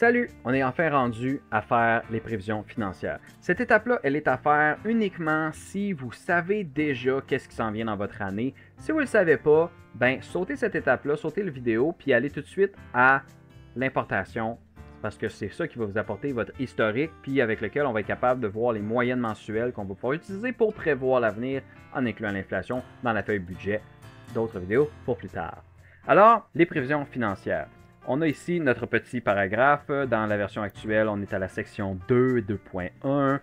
Salut! On est enfin rendu à faire les prévisions financières. Cette étape-là, elle est à faire uniquement si vous savez déjà qu'est-ce qui s'en vient dans votre année. Si vous ne le savez pas, ben sautez cette étape-là, sautez la vidéo, puis allez tout de suite à l'importation, parce que c'est ça qui va vous apporter votre historique, puis avec lequel on va être capable de voir les moyennes mensuelles qu'on va pouvoir utiliser pour prévoir l'avenir en incluant l'inflation dans la feuille budget. D'autres vidéos pour plus tard. Alors, les prévisions financières. On a ici notre petit paragraphe. Dans la version actuelle, on est à la section 2, 2.1.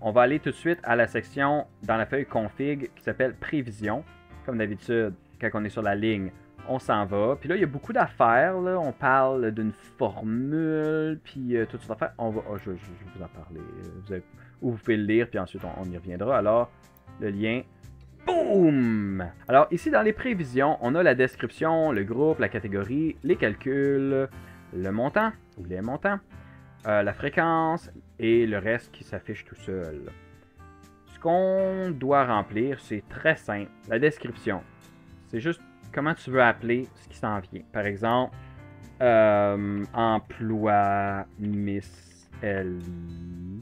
On va aller tout de suite à la section dans la feuille config qui s'appelle prévision. Comme d'habitude, quand on est sur la ligne, on s'en va. Puis là, il y a beaucoup d'affaires. On parle d'une formule, puis toutes sortes d'affaires. Je vais vous en parler. Vous pouvez le lire, puis ensuite on y reviendra. Alors, le lien. Boum! Alors ici dans les prévisions, on a la description, le groupe, la catégorie, les calculs, le montant ou les montants, la fréquence et le reste qui s'affiche tout seul. Ce qu'on doit remplir, c'est très simple. La description, c'est juste comment tu veux appeler ce qui s'en vient. Par exemple, emploi Miss Ellie.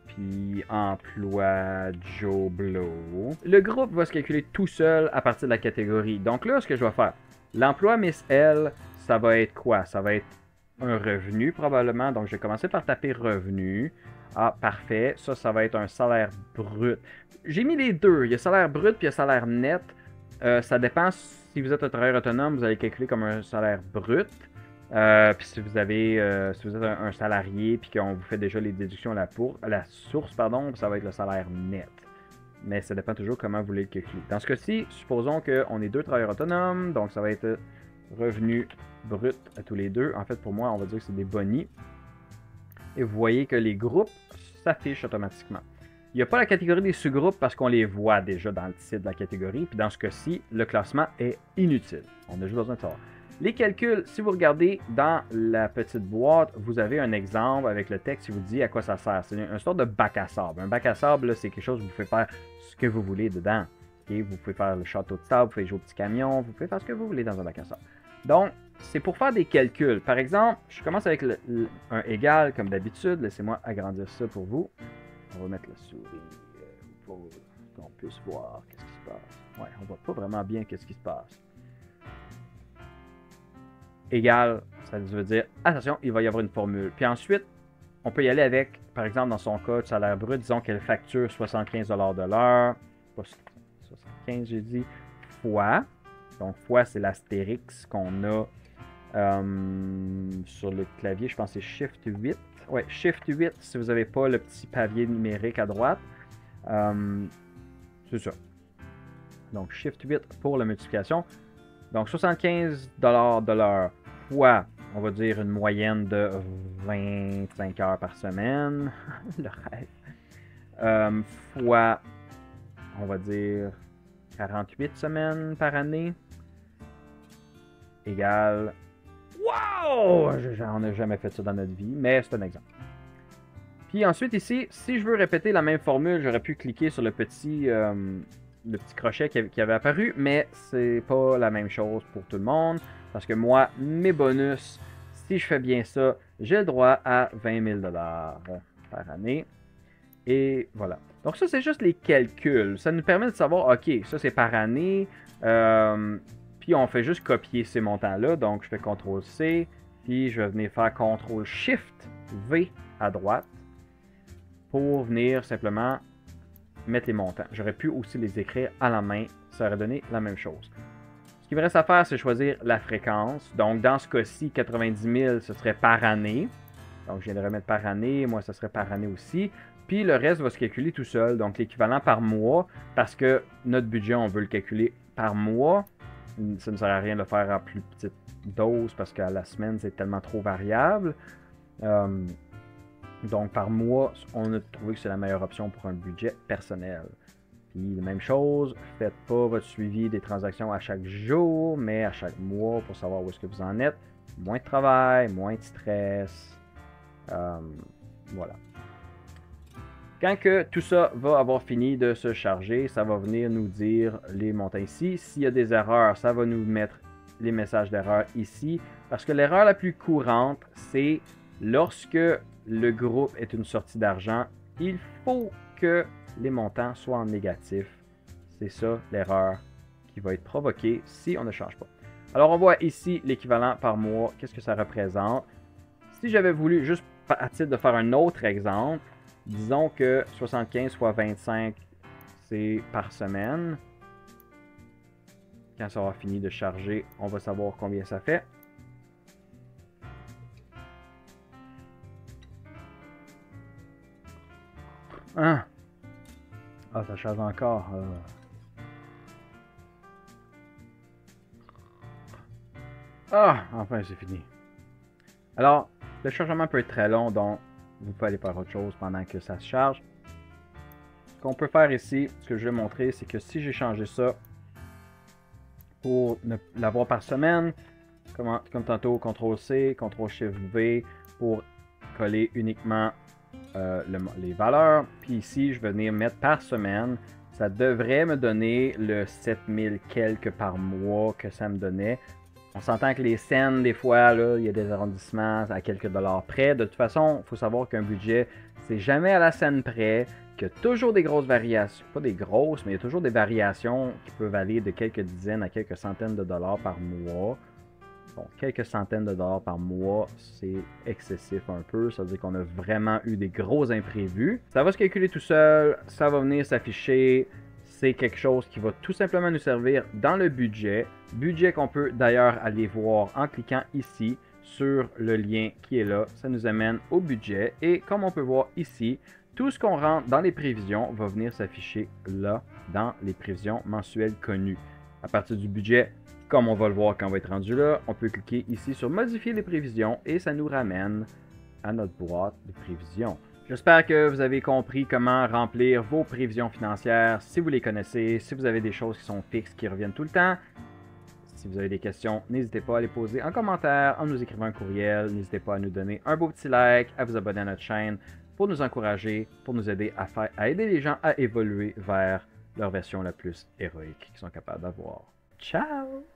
Puis emploi Joe Blow. Le groupe va se calculer tout seul à partir de la catégorie. Donc là, ce que je vais faire, l'emploi Miss L, ça va être quoi? Ça va être un revenu probablement. Donc je vais commencer par taper revenu. Ah, parfait. Ça va être un salaire brut. J'ai mis les deux. Il y a salaire brut puis il y a salaire net. Ça dépend si vous êtes un travailleur autonome, vous allez calculer comme un salaire brut. Puis si vous êtes un salarié puis qu'on vous fait déjà les déductions à la source, ça va être le salaire net. Mais ça dépend toujours comment vous voulez le calculer. Dans ce cas-ci, supposons qu'on est deux travailleurs autonomes, donc ça va être revenu brut à tous les deux. En fait, pour moi, on va dire que c'est des bonis. Et vous voyez que les groupes s'affichent automatiquement. Il n'y a pas la catégorie des sous-groupes parce qu'on les voit déjà dans le titre de la catégorie. Puis dans ce cas-ci, le classement est inutile. On a juste besoin de savoir. Les calculs, si vous regardez dans la petite boîte, vous avez un exemple avec le texte qui vous dit à quoi ça sert. C'est une sorte de bac à sable. Un bac à sable, c'est quelque chose où vous pouvez faire ce que vous voulez dedans. Okay? Vous pouvez faire le château de sable, vous pouvez jouer au petit camion, vous pouvez faire ce que vous voulez dans un bac à sable. Donc, c'est pour faire des calculs. Par exemple, je commence avec un égal comme d'habitude. Laissez-moi agrandir ça pour vous. On va mettre la souris pour qu'on puisse voir qu'est-ce qui se passe. Ouais, on voit pas vraiment bien qu'est-ce qui se passe. Égal, ça veut dire, attention, il va y avoir une formule. Puis ensuite, on peut y aller avec, par exemple, dans son cas de salaire brut, disons qu'elle facture 75 de l'heure, pas 75 j'ai dit, fois, donc fois c'est l'astérix qu'on a sur le clavier, je pense que c'est Shift 8. Ouais, Shift 8 si vous n'avez pas le petit papier numérique à droite. C'est ça. Donc Shift 8 pour la multiplication. Donc 75 de l'heure fois, on va dire une moyenne de 25 heures par semaine. Le rêve. Fois, on va dire 48 semaines par année. Égale. Wow! On n'a jamais fait ça dans notre vie, mais c'est un exemple. Puis ensuite ici, si je veux répéter la même formule, j'aurais pu cliquer sur le petit crochet qui avait apparu, mais c'est pas la même chose pour tout le monde, parce que moi, mes bonus, si je fais bien ça, j'ai le droit à 20 000 par année. Et voilà. Donc ça, c'est juste les calculs. Ça nous permet de savoir, OK, ça c'est par année, puis on fait juste copier ces montants-là. Donc je fais CTRL-C, puis je vais venir faire CTRL-SHIFT-V à droite pour venir simplement mettre les montants. J'aurais pu aussi les écrire à la main, ça aurait donné la même chose. Ce qu'il me reste à faire, c'est choisir la fréquence. Donc dans ce cas-ci, 90 000, ce serait par année. Donc je viens de remettre par année, moi ça serait par année aussi. Puis le reste va se calculer tout seul, donc l'équivalent par mois, parce que notre budget, on veut le calculer par mois. Ça ne sert à rien de le faire en plus petite dose, parce qu'à la semaine, c'est tellement trop variable. Donc, par mois, on a trouvé que c'est la meilleure option pour un budget personnel. Puis, la même chose, faites pas votre suivi des transactions à chaque jour, mais à chaque mois pour savoir où est-ce que vous en êtes. Moins de travail, moins de stress. Voilà. Quand que tout ça va avoir fini de se charger, ça va venir nous dire les montants ici. S'il y a des erreurs, ça va nous mettre les messages d'erreur ici, parce que l'erreur la plus courante, c'est lorsque le groupe est une sortie d'argent, il faut que les montants soient en négatif. C'est ça l'erreur qui va être provoquée si on ne change pas. Alors on voit ici l'équivalent par mois, qu'est-ce que ça représente. Si j'avais voulu, juste à titre de faire un autre exemple, disons que 75 fois 25, c'est par semaine. Quand ça aura fini de charger, on va savoir combien ça fait. Ah, ça charge encore. Enfin, c'est fini. Alors, le chargement peut être très long, donc vous pouvez aller faire autre chose pendant que ça se charge. Ce qu'on peut faire ici, ce que je vais montrer, c'est que si j'ai changé ça pour l'avoir par semaine, comme tantôt, CTRL-C, CTRL-SHIFT-V pour coller uniquement les valeurs. Puis ici, je vais venir mettre par semaine. Ça devrait me donner le 7000 quelques par mois que ça me donnait. On s'entend que les scènes, des fois, là, il y a des arrondissements à quelques dollars près. De toute façon, il faut savoir qu'un budget, c'est jamais à la scène près, qu'il y a toujours des grosses variations. Pas des grosses, mais il y a toujours des variations qui peuvent aller de quelques dizaines à quelques centaines de dollars par mois. Bon, quelques centaines de dollars par mois, c'est excessif un peu. Ça veut dire qu'on a vraiment eu des gros imprévus. Ça va se calculer tout seul, ça va venir s'afficher. C'est quelque chose qui va tout simplement nous servir dans le budget. Budget qu'on peut d'ailleurs aller voir en cliquant ici sur le lien qui est là. Ça nous amène au budget. Et comme on peut voir ici, tout ce qu'on rentre dans les prévisions va venir s'afficher là, dans les prévisions mensuelles connues. À partir du budget, comme on va le voir quand on va être rendu là, on peut cliquer ici sur modifier les prévisions et ça nous ramène à notre boîte de prévisions. J'espère que vous avez compris comment remplir vos prévisions financières si vous les connaissez, si vous avez des choses qui sont fixes, qui reviennent tout le temps. Si vous avez des questions, n'hésitez pas à les poser en commentaire, en nous écrivant un courriel. N'hésitez pas à nous donner un beau petit like, à vous abonner à notre chaîne pour nous encourager, pour nous aider à aider les gens à évoluer vers leur version la plus héroïque qu'ils sont capables d'avoir. Ciao!